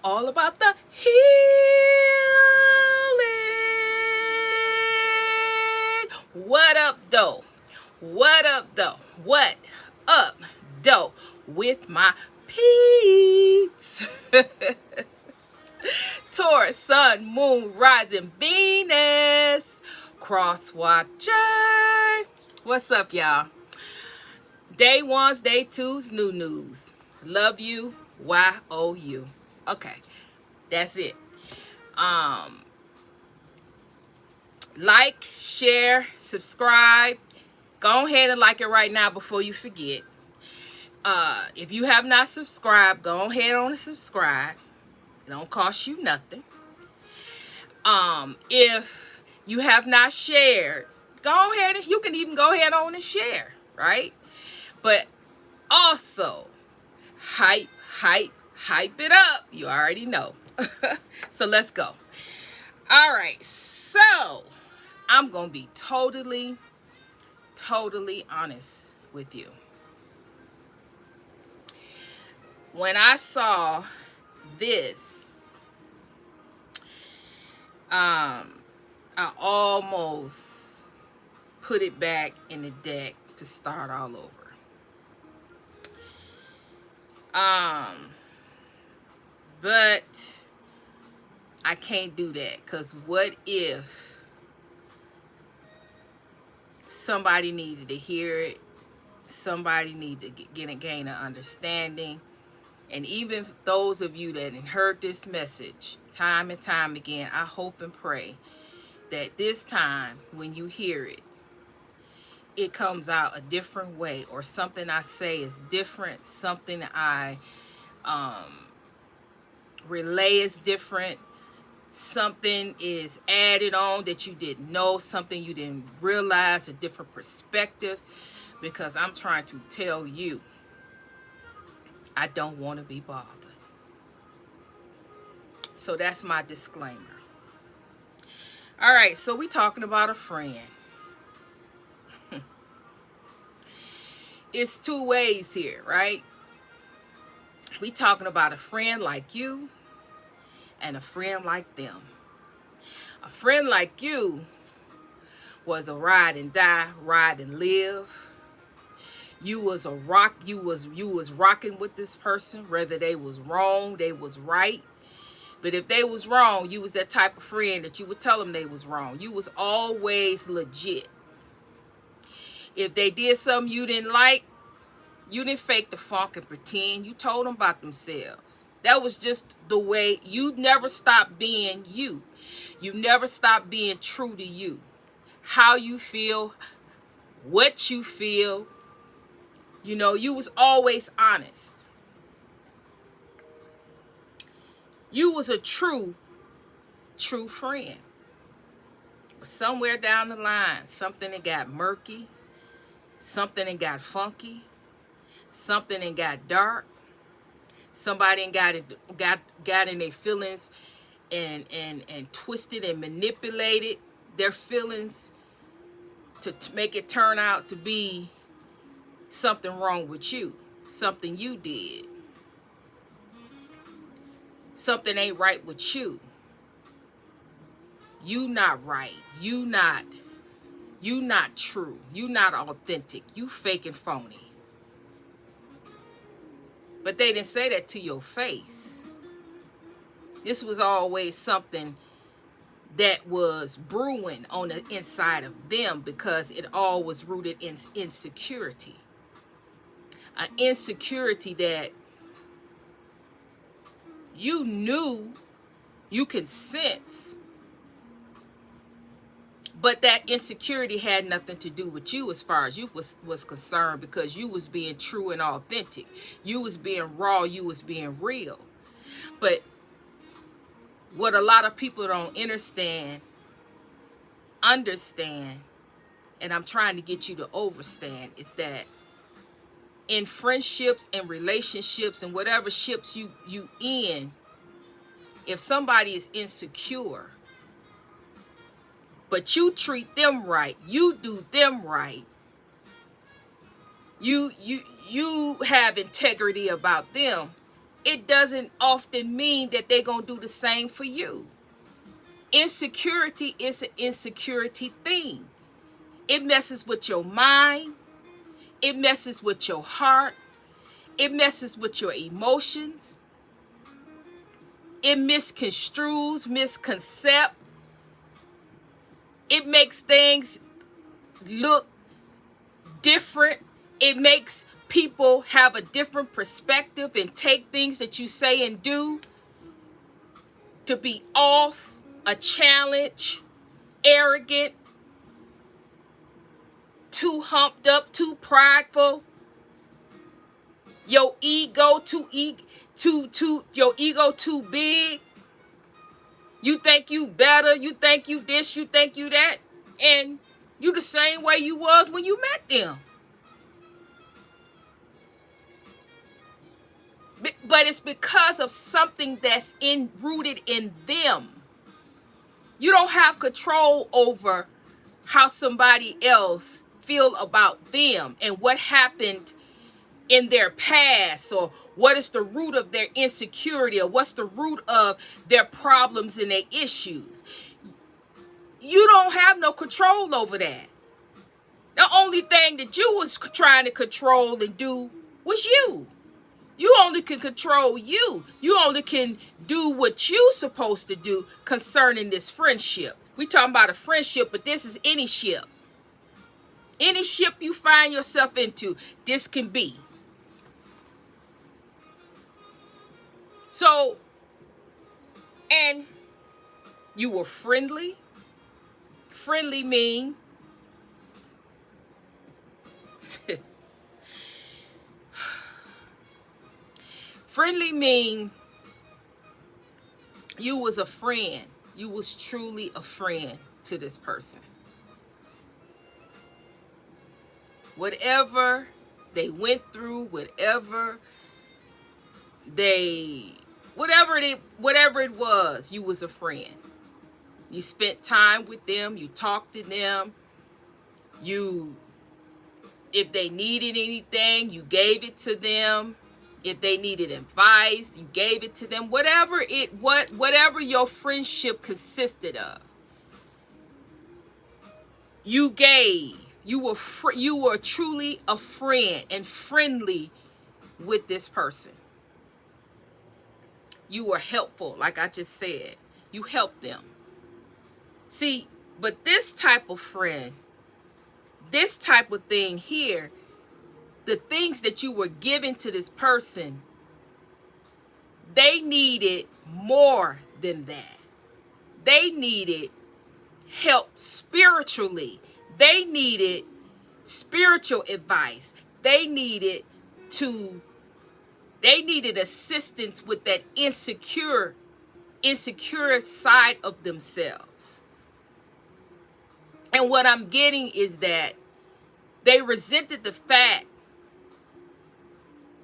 all about the healing. What up, though? What up, though? What up, though? With my peeps. Taurus, Sun, Moon, Rising, Venus, Cross Watcher. What's up, y'all? Day ones, day twos, new news. Love you, YOU. Okay, that's it. Um, like, share, subscribe. Go ahead and like it right now before you forget. If you have not subscribed, go ahead on and subscribe. It don't cost you nothing. If you have not shared, go ahead and you can even go ahead on and share, right? But also, hype, hype, hype it up. You already know. So let's go. All right. So I'm going to be totally honest with you. When I saw this, I almost put it back in the deck to start all over. But I can't do that, because what if somebody needed to hear it? Somebody needed to gain an understanding. And even those of you that heard this message time and time again, I hope and pray that this time when you hear it, it comes out a different way, or something I say is different, something I relay is different, something is added on that you didn't know, something you didn't realize, a different perspective, because I'm trying to tell you, I don't want to be bothered. So that's my disclaimer. All right, so we talking about a friend. It's two ways here, right? We talking about a friend like you and a friend like them. A friend like you was a ride and die, ride and live. You was rocking with this person, whether they was wrong, they was right. But if they was wrong, you was that type of friend that you would tell them they was wrong. You was always legit. If they did something you didn't like, you didn't fake the funk and pretend. You told them about themselves. That was just the way. You never stopped being you. You never stopped being true to you. How you feel, what you feel. You know, you was always honest. You was a true friend. But somewhere down the line, something that got murky, something that got funky, something that got dark. Somebody got in their feelings and twisted and manipulated their feelings to make it turn out to be something wrong with you, something you did, something ain't right with you. You not right. You not true. You not authentic. You fake and phony. But they didn't say that to your face. This was always something that was brewing on the inside of them, because it all was rooted in insecurity. An insecurity that you knew, you can sense, but that insecurity had nothing to do with you as far as you was concerned, because you was being true and authentic. You was being raw. You was being real. But what a lot of people don't understand, and I'm trying to get you to understand, is that in friendships and relationships and whatever ships you in, if somebody is insecure, but you treat them right, you do them right, you have integrity about them, it doesn't often mean that they're going to do the same for you. Insecurity is an insecurity thing. It messes with your mind. It messes with your heart. It messes with your emotions. It misconstrues, misconcept. It makes things look different. It makes people have a different perspective and take things that you say and do to be off, a challenge, arrogant, too humped up, too prideful. Your ego your ego too big. You think you better, you think you this, you think you that, and you the same way you was when you met them. But it's because of something that's rooted in them. You don't have control over how somebody else feel about them and what happened in their past, or what is the root of their insecurity, or what's the root of their problems and their issues. You don't have no control over that. The only thing that you was trying to control and do was you. You only can control you. You only can do what you supposed to do concerning this friendship. We talking about a friendship, but this is any ship. Any ship you find yourself into, this can be. So, and you were friendly. Friendly mean friendly mean you was a friend. You was truly a friend to this person. Whatever they went through, whatever it was, you was a friend. You spent time with them, you talked to them, if they needed anything, you gave it to them. If they needed advice, you gave it to them. Whatever your friendship consisted of, you gave. You were truly a friend and friendly with this person. You were helpful, like I just said. You helped them. See, but this type of friend, this type of thing here, the things that you were giving to this person, they needed more than that. They needed help spiritually. They needed spiritual advice. They needed assistance with that insecure side of themselves. And what I'm getting is that they resented the fact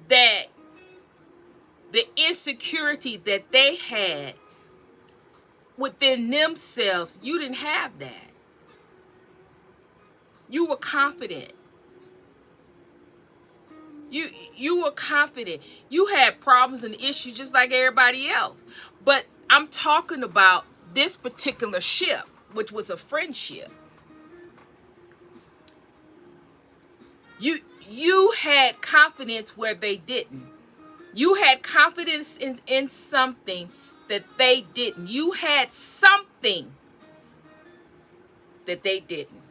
that the insecurity that they had within themselves, you didn't have that. You were confident. You were confident. You had problems and issues just like everybody else. But I'm talking about this particular ship, which was a friendship. You had confidence where they didn't. You had confidence in something that they didn't. You had something that they didn't.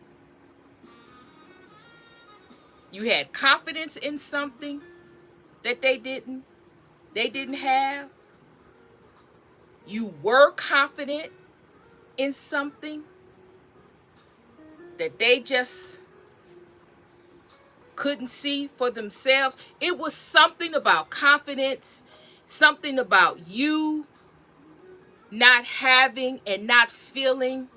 You had confidence in something that they didn't have. You were confident in something that they just couldn't see for themselves. It was something about confidence, something about you not having and not feeling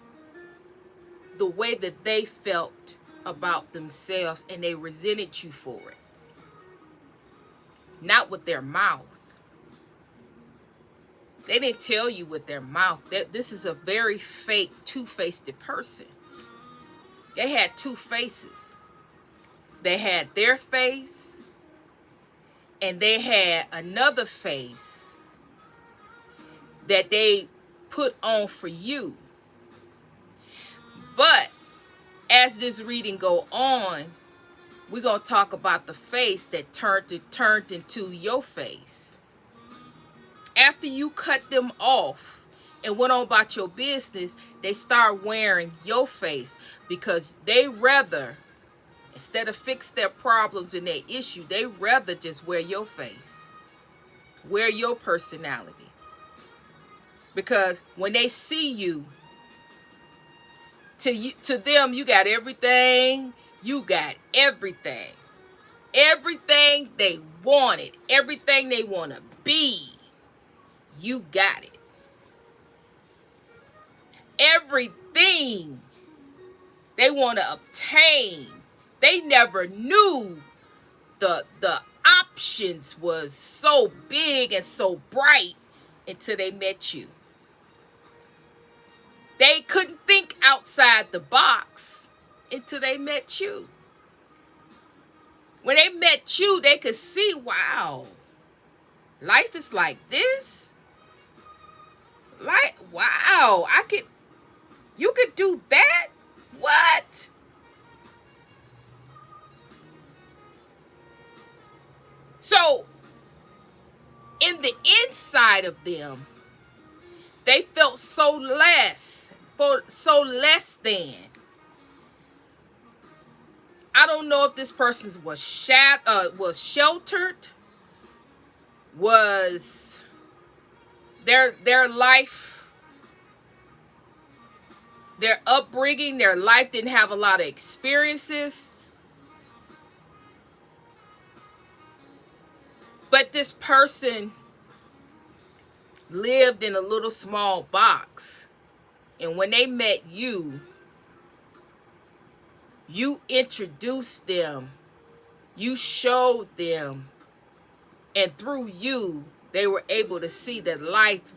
the way that they felt about themselves, and they resented you for it. Not with their mouth. They didn't tell you with their mouth that this is a very fake, two-faced person. They had two faces. They had their face, and they had another face that they put on for you. But as this reading go on, we're going to talk about the face that turned into your face. After you cut them off and went on about your business, they start wearing your face because they rather, instead of fix their problems and their issue, they rather just wear your face, wear your personality. Because when they see you, to them, you got everything. You got everything. Everything they wanted, everything they want to be, you got it. Everything they want to obtain, they never knew the options was so big and so bright until they met you. They couldn't think outside the box until they met you. When they met you, they could see, wow, life is like this. Like, wow, you could do that? What? So, in the inside of them, they felt so less than. I don't know if this person was sheltered, was their life, their upbringing, their life didn't have a lot of experiences. But this person lived in a little small box. And when they met you, you introduced them, you showed them, and through you, they were able to see that life,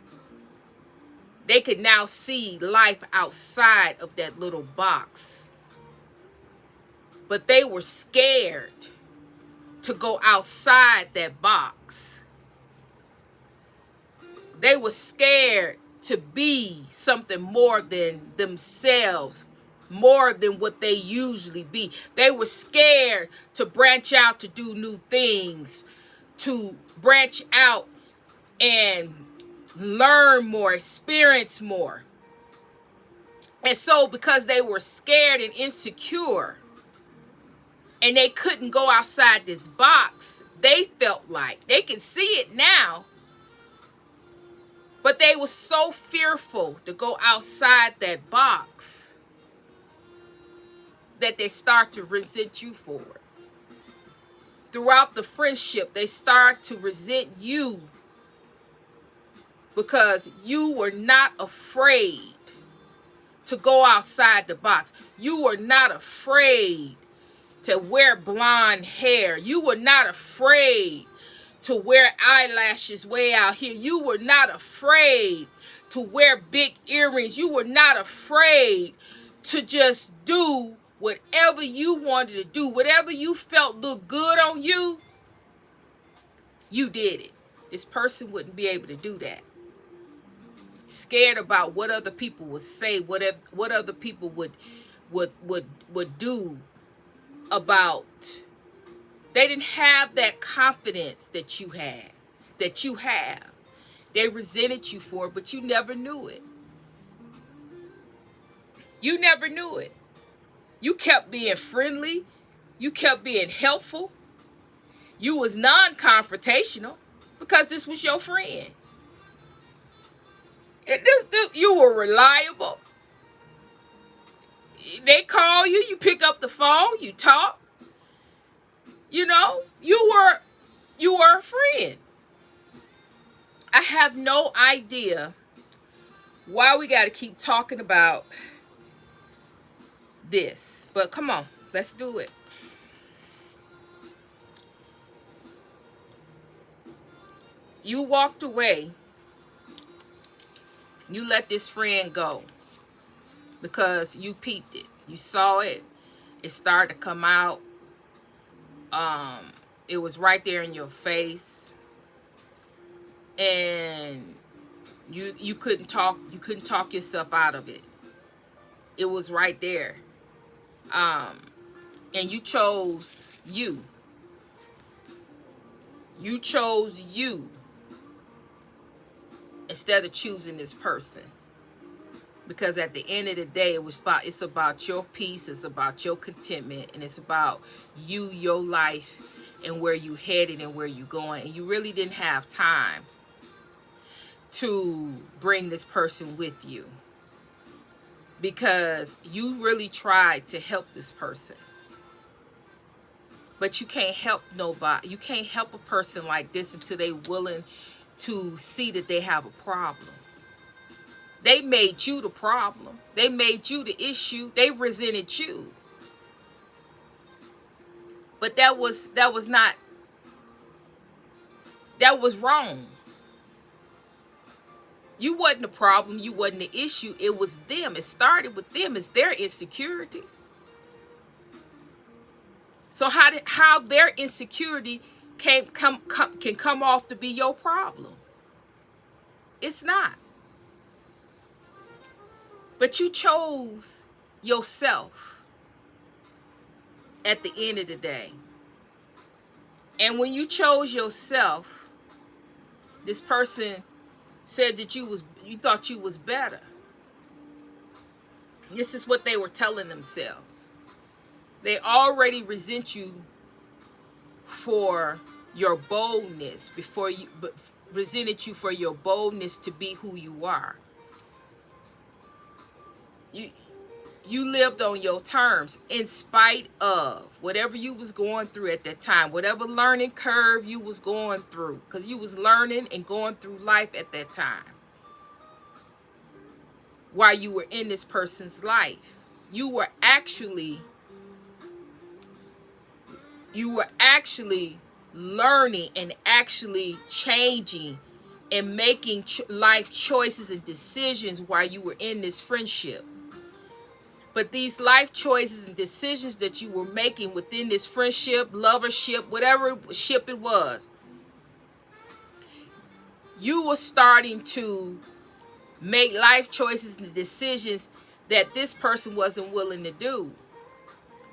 they could now see life outside of that little box. But they were scared to go outside that box. They were scared to be something more than themselves, more than what they usually be. They were scared to branch out, to do new things, to branch out and learn more, experience more. And so because they were scared and insecure and they couldn't go outside this box, they felt like, they can see it now, but they were so fearful to go outside that box that they start to resent you for it. Throughout the friendship, they start to resent you because you were not afraid to go outside the box. You were not afraid to wear blonde hair. You were not afraid to wear eyelashes way out here. You were not afraid to wear big earrings. You were not afraid to just do whatever you wanted to do. Whatever you felt looked good on you, you did it. This person wouldn't be able to do that. Scared about what other people would say, what other people would do about. They didn't have that confidence that you had, that you have. They resented you for it, but you never knew it. You never knew it. You kept being friendly. You kept being helpful. You was non-confrontational because this was your friend. You were reliable. They call you, you pick up the phone, you talk. You know, you were a friend. I have no idea why we got to keep talking about this. But come on, let's do it. You walked away. You let this friend go because you peeped it. You saw it. It started to come out. It was right there in your face, and you couldn't talk yourself out of it. It was right there. And you chose you. You chose you instead of choosing this person. Because at the end of the day, it's about your peace, it's about your contentment, and it's about you, your life, and where you headed and where you going. And you really didn't have time to bring this person with you, because you really tried to help this person. But you can't help nobody. You can't help a person like this until they're willing to see that they have a problem. They made you the problem. They made you the issue. They resented you. But that was wrong. You wasn't the problem. You wasn't the issue. It was them. It started with them. It's their insecurity. So how their insecurity can come off to be your problem? It's not. But you chose yourself at the end of the day. And when you chose yourself, this person said that you thought you was better. This is what they were telling themselves. They already resent you for your boldness resented you for your boldness to be who you are. You lived on your terms in spite of whatever you was going through at that time, whatever learning curve you was going through, because you was learning and going through life at that time. While you were in this person's life, you were actually learning and actually changing and making life choices and decisions while you were in this friendship. But these life choices and decisions that you were making within this friendship, lovership, whatever ship it was, you were starting to make life choices and decisions that this person wasn't willing to do.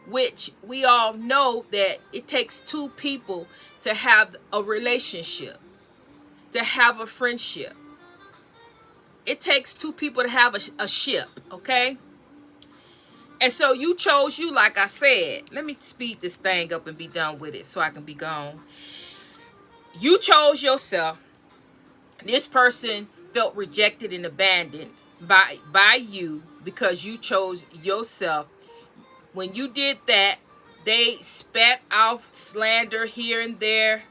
Which we all know that it takes two people to have a relationship, to have a friendship. It takes two people to have a ship, okay? And so you chose you, like I said. Let me speed this thing up and be done with it so I can be gone. You chose yourself. This person felt rejected and abandoned by you because you chose yourself. When you did that, they spat out slander here and there.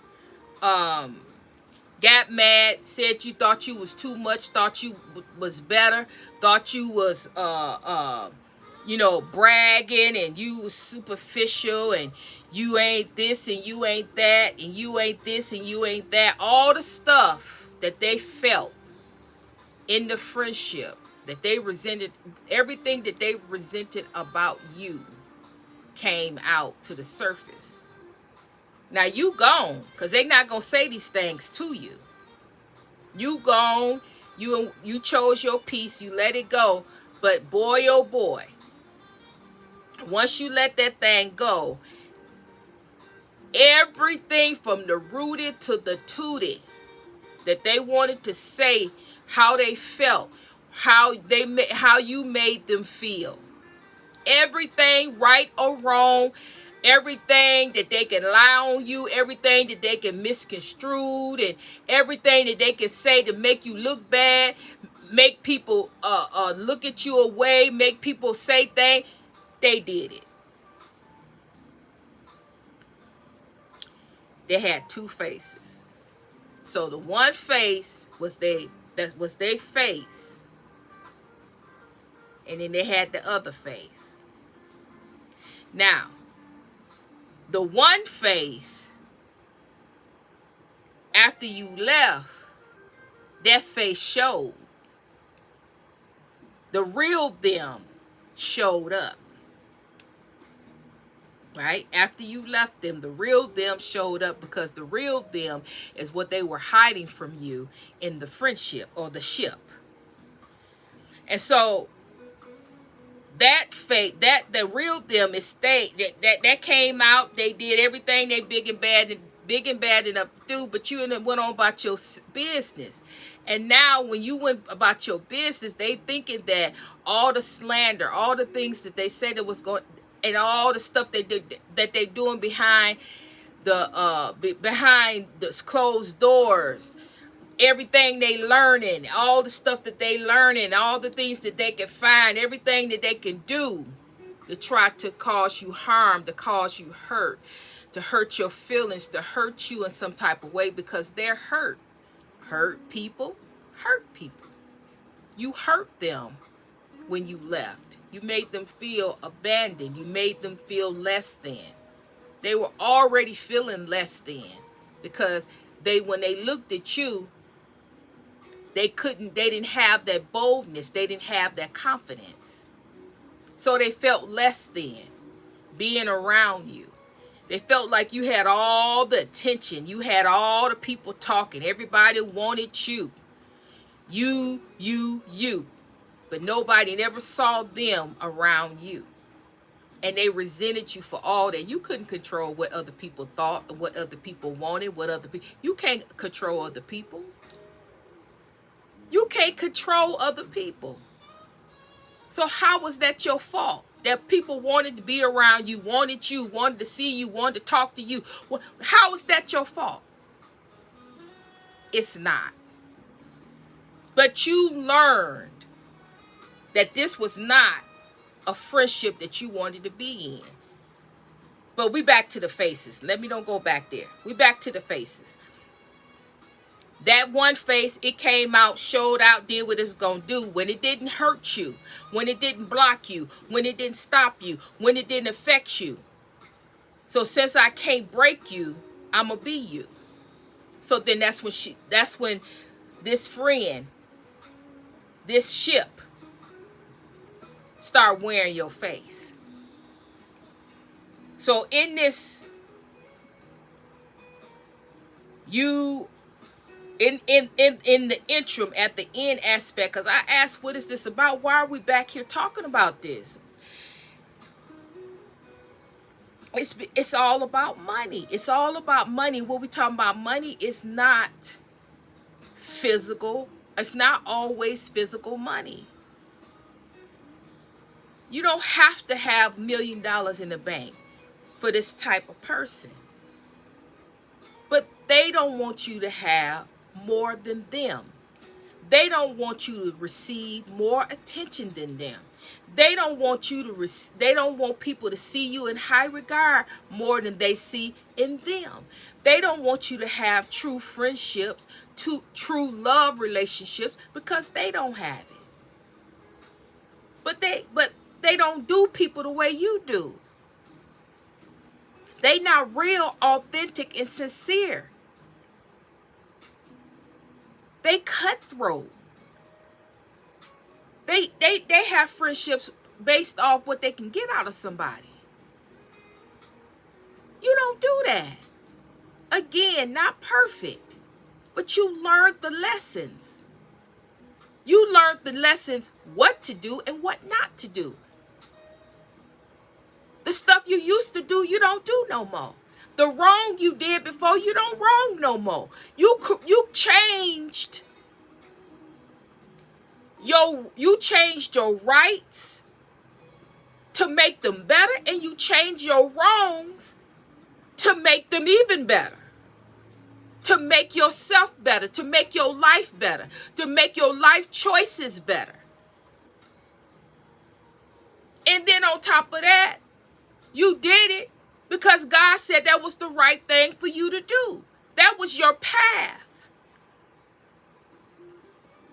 Got mad, said you thought you was too much, thought you was better, thought you was bragging, and you was superficial, and you ain't this and you ain't that, and you ain't this and you ain't that. All the stuff that they felt in the friendship, that they resented, everything that they resented about you came out to the surface. Now you gone, because they not going to say these things to you. You gone, you chose your peace, you let it go. But boy, oh boy, once you let that thing go, everything from the rooted to the tooted that they wanted to say, how they felt, how you made them feel, everything, right or wrong, everything that they can lie on you, everything that they can misconstrue, and everything that they can say to make you look bad, make people look at you away, make people say things, they did it. They had two faces. So the one face was their face, and then they had the other face. Now, the one face, after you left, that face showed. The real them showed up. right? After you left them, the real them showed up, because the real them is what they were hiding from you in the friendship or the ship. And so that fate, that the real them is stayed, that came out. They did everything they big and bad enough to do, but you went on about your business. And now when you went about your business, they thinking that all the slander, all the things that they said that was going, and all the stuff they did, that they doing behind the closed doors, everything they learning, all the stuff that they learning, all the things that they can find, everything that they can do to try to cause you harm, to cause you hurt, to hurt your feelings, to hurt you in some type of way, because they're hurt. Hurt people. You hurt them when you left. You made them feel abandoned. You made them feel less than. They were already feeling less than, because when they looked at you, they didn't have that boldness. They didn't have that confidence. So they felt less than being around you. They felt like you had all the attention. You had all the people talking. Everybody wanted you. You. But nobody never saw them around you. And they resented you for all that. You couldn't control what other people thought and what other people wanted, you can't control other people. You can't control other people. So how was that your fault? That people wanted to be around you, wanted to see you, wanted to talk to you. How is that your fault? It's not. But you learned that this was not a friendship that you wanted to be in. But we back to the faces. Don't go back there. We back to the faces. That one face, it came out, showed out, did what it was going to do. When it didn't hurt you, when it didn't block you, when it didn't stop you, when it didn't affect you. So since I can't break you, I'm going to be you. So then that's when this friend, this ship, start wearing your face. So in this, in the interim, at the end aspect, because I asked, what is this about? Why are we back here talking about this? It's all about money. It's all about money. What we talking about, money is not physical. It's not always physical money. You don't have to have $1 million in the bank for this type of person. But they don't want you to have more than them. They don't want you to receive more attention than them. They don't want people to see you in high regard more than they see in them. They don't want you to have true friendships, true love relationships, because they don't have it. But they don't do people the way you do. They not real, authentic, and sincere. They cutthroat. They have friendships based off what they can get out of somebody. You don't do that. Again, not perfect, but you learned the lessons. You learned the lessons, what to do and what not to do. The stuff you used to do, you don't do no more. The wrong you did before, you don't wrong no more. You changed your rights to make them better, and you changed your wrongs to make them even better. To make yourself better, to make your life better, to make your life choices better. And then on top of that, you did it because God said that was the right thing for you to do. That was your path.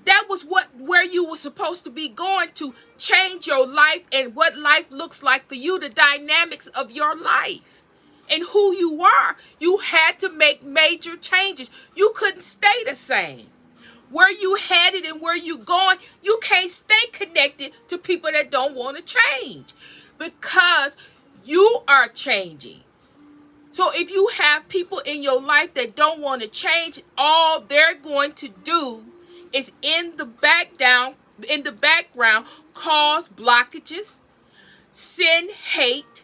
That was where you were supposed to be going, to change your life and what life looks like for you, the dynamics of your life and who you are. You had to make major changes. You couldn't stay the same. Where you headed and where you going, you can't stay connected to people that don't want to change, because You are changing. So if you have people in your life that don't want to change, all they're going to do is in the background cause blockages, send hate,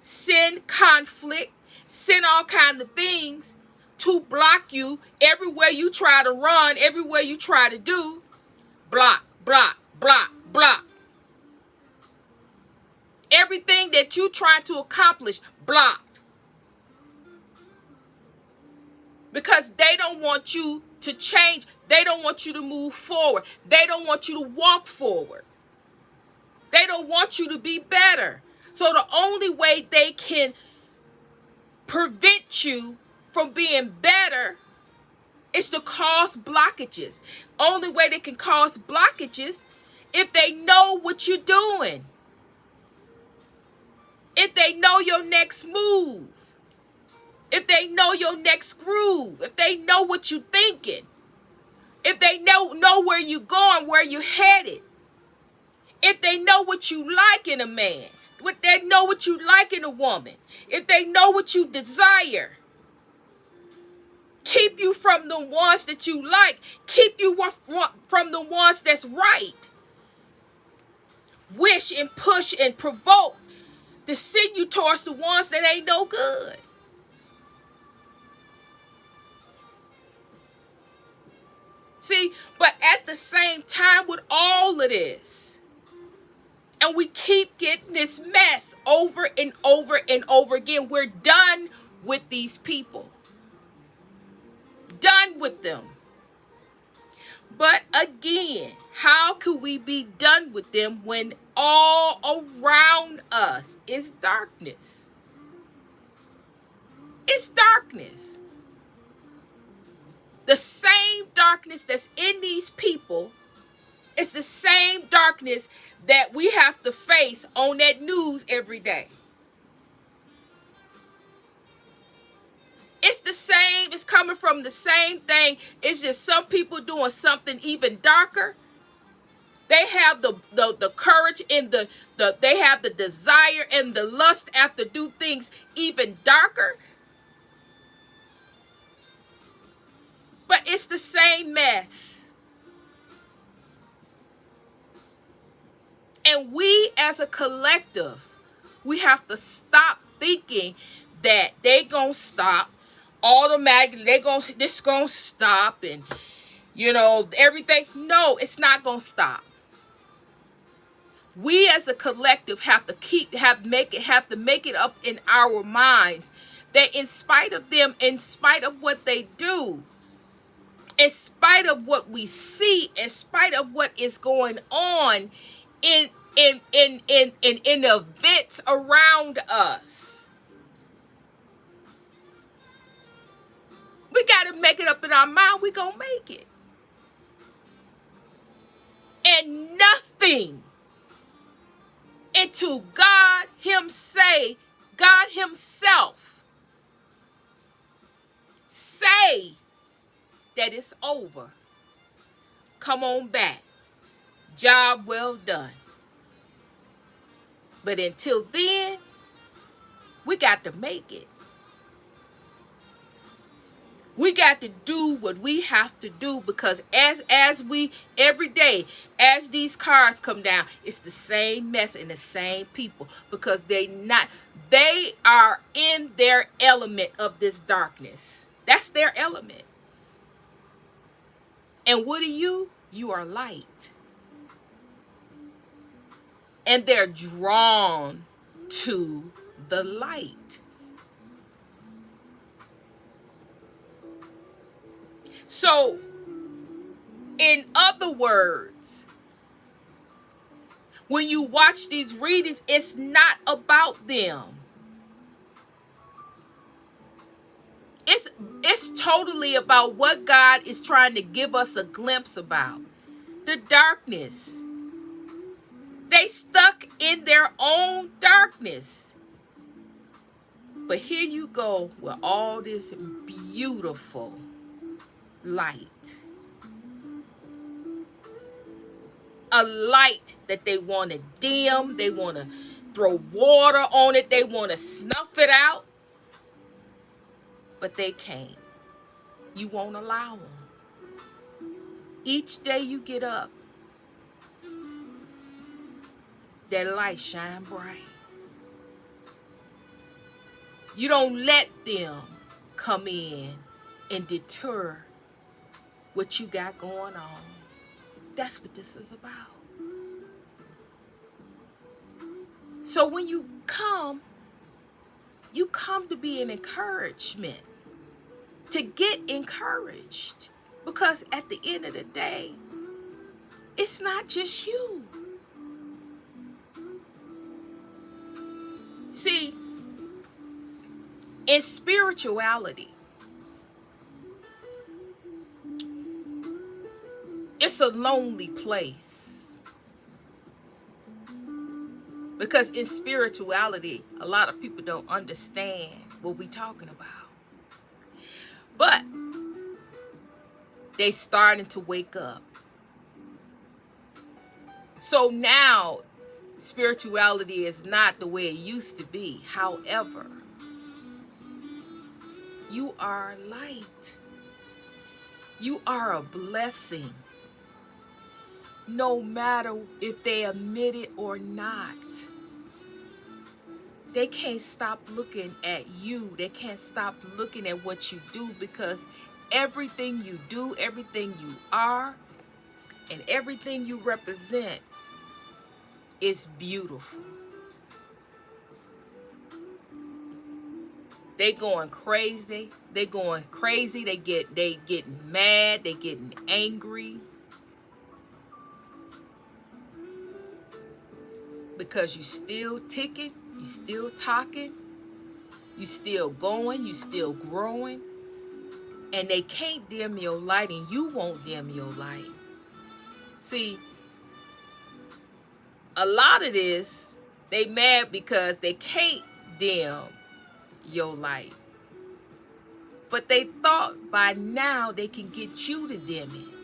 send conflict, send all kinds of things to block you everywhere you try to run, everywhere you try to do. Block, block, block, block. Everything that you try to accomplish, blocked. Because they don't want you to change. They don't want you to move forward. They don't want you to walk forward. They don't want you to be better. So the only way they can prevent you from being better is to cause blockages. Only way they can cause blockages if they know what you're doing. If they know your next move. If they know your next groove. If they know what you're thinking. If they know where you're going, where you're headed. If they know what you like in a man. If they know what you like in a woman. If they know what you desire. Keep you from the ones that you like. Keep you from the ones that's right. Wish and push and provoke to send you towards the ones that ain't no good. See, but at the same time with all of this, and we keep getting this mess over and over and over again, we're done with these people. Done with them. But again, how could we be done with them when all around us is darkness? It's darkness. The same darkness that's in these people is the same darkness that we have to face on that news every day. It's the same. It's coming from the same thing. It's just some people doing something even darker. They have the courage and they have the desire and the lust after do things even darker. But it's the same mess. And we as a collective, we have to stop thinking that they gonna stop automatically. This gonna stop and everything. No, it's not gonna stop. We as a collective have to make it up in our minds that in spite of them, in spite of what they do, in spite of what we see, in spite of what is going on in events around us, we got to make it up in our mind. We gonna make it. And nothing until God himself say that it's over. Come on back. Job well done. But until then, we got to make it. We got to do what we have to do, because as we every day, as these cars come down, it's the same mess and the same people, because they are in their element of this darkness. That's their element. And what are you? You are light. And they're drawn to the light. So, in other words, when you watch these readings, it's not about them. It's totally about what God is trying to give us a glimpse about. The darkness. They stuck in their own darkness. But here you go with all this beautiful light. A light that they want to dim, they want to throw water on it. They want to snuff it out, but they can't. You won't allow them. Each day you get up, that light shine bright. You don't let them come in and deter what you got going on. That's what this is about. So when you come to be an encouragement, to get encouraged. Because at the end of the day, it's not just you. See, in spirituality, it's a lonely place. Because in spirituality, a lot of people don't understand what we're talking about. But they starting to wake up. So now, spirituality is not the way it used to be. However, you are light. You are a blessing. No matter if they admit it or not. They can't stop looking at you. They can't stop looking at what you do, because everything you do, everything you are, and everything you represent is beautiful. They going crazy. They going crazy. They getting mad. They getting angry. Because you still ticking. You still talking. You still going. You still growing. And they can't dim your light, and you won't dim your light. See, a lot of this, they mad because they can't dim your light. But they thought by now they can get you to dim it.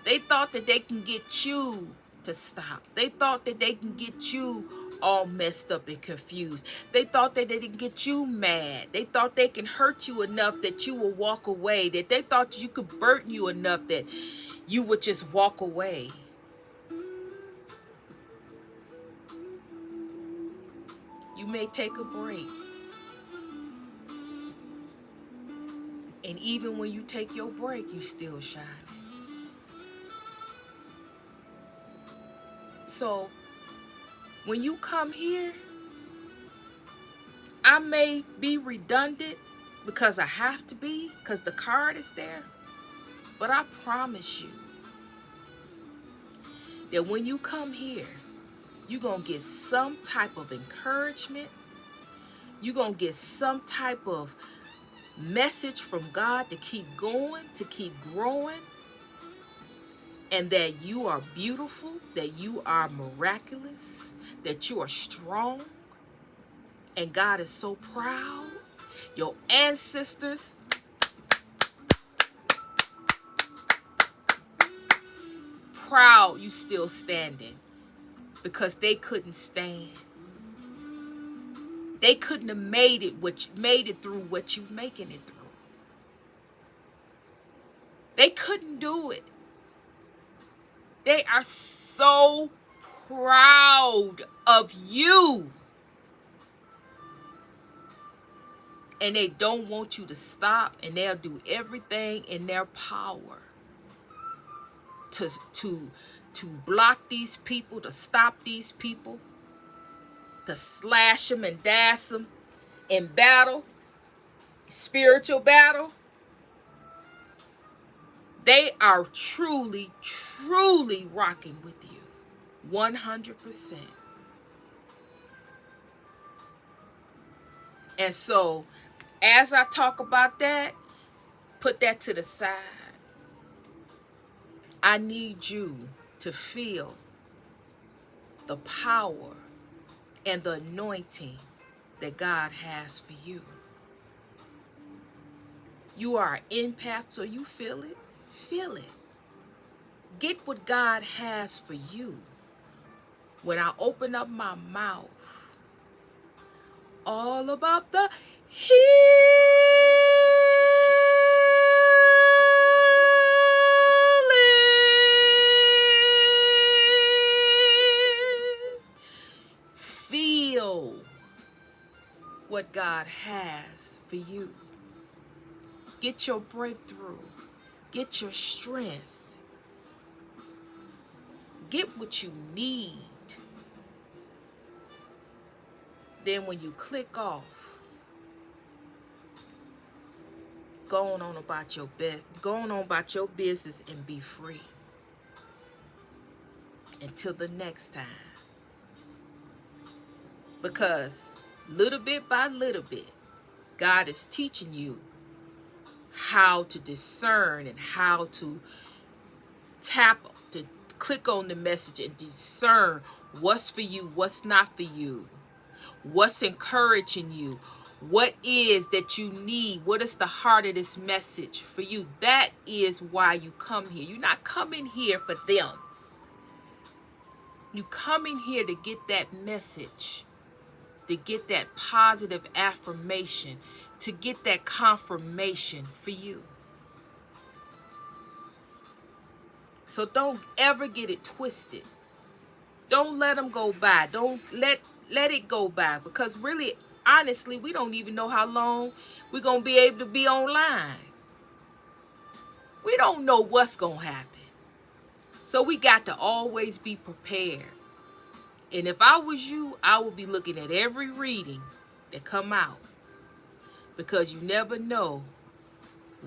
They thought that they can get you to stop. They thought that they can get you all messed up and confused. They thought that they can get you mad. They thought they can hurt you enough that you will walk away. That they thought you could burden you enough that you would just walk away. You may take a break. And even when you take your break, you still shining. So, when you come here, I may be redundant because I have to be, because the card is there. But I promise you that when you come here, you're going to get some type of encouragement. You're going to get some type of message from God to keep going, to keep growing. And that you are beautiful, that you are miraculous, that you are strong. And God is so proud. Your ancestors, proud you still standing, because they couldn't stand. They couldn't have made it through what you're making it through. They couldn't do it. They are so proud of you. And they don't want you to stop, and they'll do everything in their power to block these people, to stop these people, to slash them and dash them in battle, spiritual battle. They are truly, truly rocking with you, 100%. And so, as I talk about that, put that to the side. I need you to feel the power and the anointing that God has for you. You are an empath, so you feel it. Feel it. Get what God has for you. when I open up my mouth, all about the healing feel what God has for you. Get your breakthrough. Get your strength. Get what you need. Then when you click off, go on about your business and be free. Until the next time. Because little bit by little bit, God is teaching you how to discern and how to click on the message and discern what's for you, what's not for you, what's encouraging you, what is that you need, what is the heart of this message for you. That is why you come here. You're not coming here for them. You coming here to get that message, to get that positive affirmation, to get that confirmation for you. So don't ever get it twisted. Don't let them go by. Don't let it go by, because really, honestly, we don't even know how long we're going to be able to be online. We don't know what's going to happen. So we got to always be prepared. And if I was you, I would be looking at every reading that come out, because you never know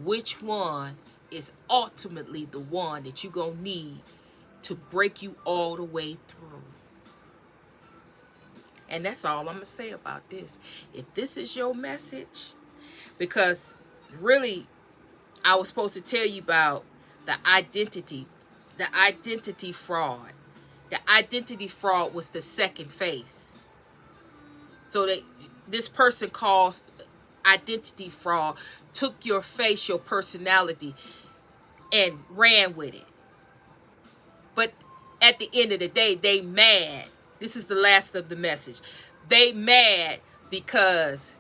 which one is ultimately the one that you're going to need to break you all the way through. And that's all I'm going to say about this. If this is your message, because really, I was supposed to tell you about the identity fraud. The identity fraud was the second phase. So this person caused identity fraud, took your face, your personality, and ran with it. But at the end of the day, they mad. This is the last of the message. They mad because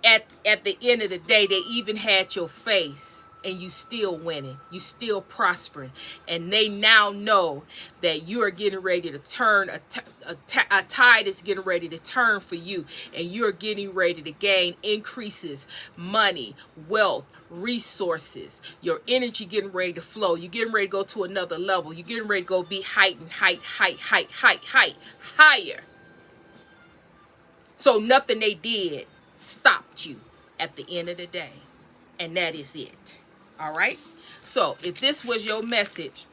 at the end of the day, they even had your face, and you still winning. You still prospering. And they now know that you are getting ready to turn, a tide is getting ready to turn for you. And you're getting ready to gain increases, money, wealth, resources. Your energy getting ready to flow. You're getting ready to go to another level. You're getting ready to go be higher. So nothing they did stopped you at the end of the day. And that is it. All right? So if this was your message,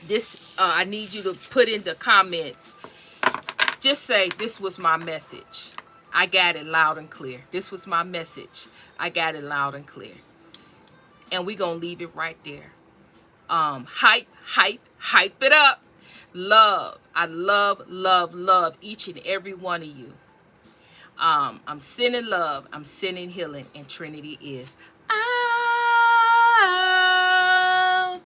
this I need you to put in the comments. Just say, this was my message. I got it loud and clear. This was my message. I got it loud and clear. And we're going to leave it right there. Hype it up. Love. I love each and every one of you. I'm sending love. I'm sending healing. And Trinity is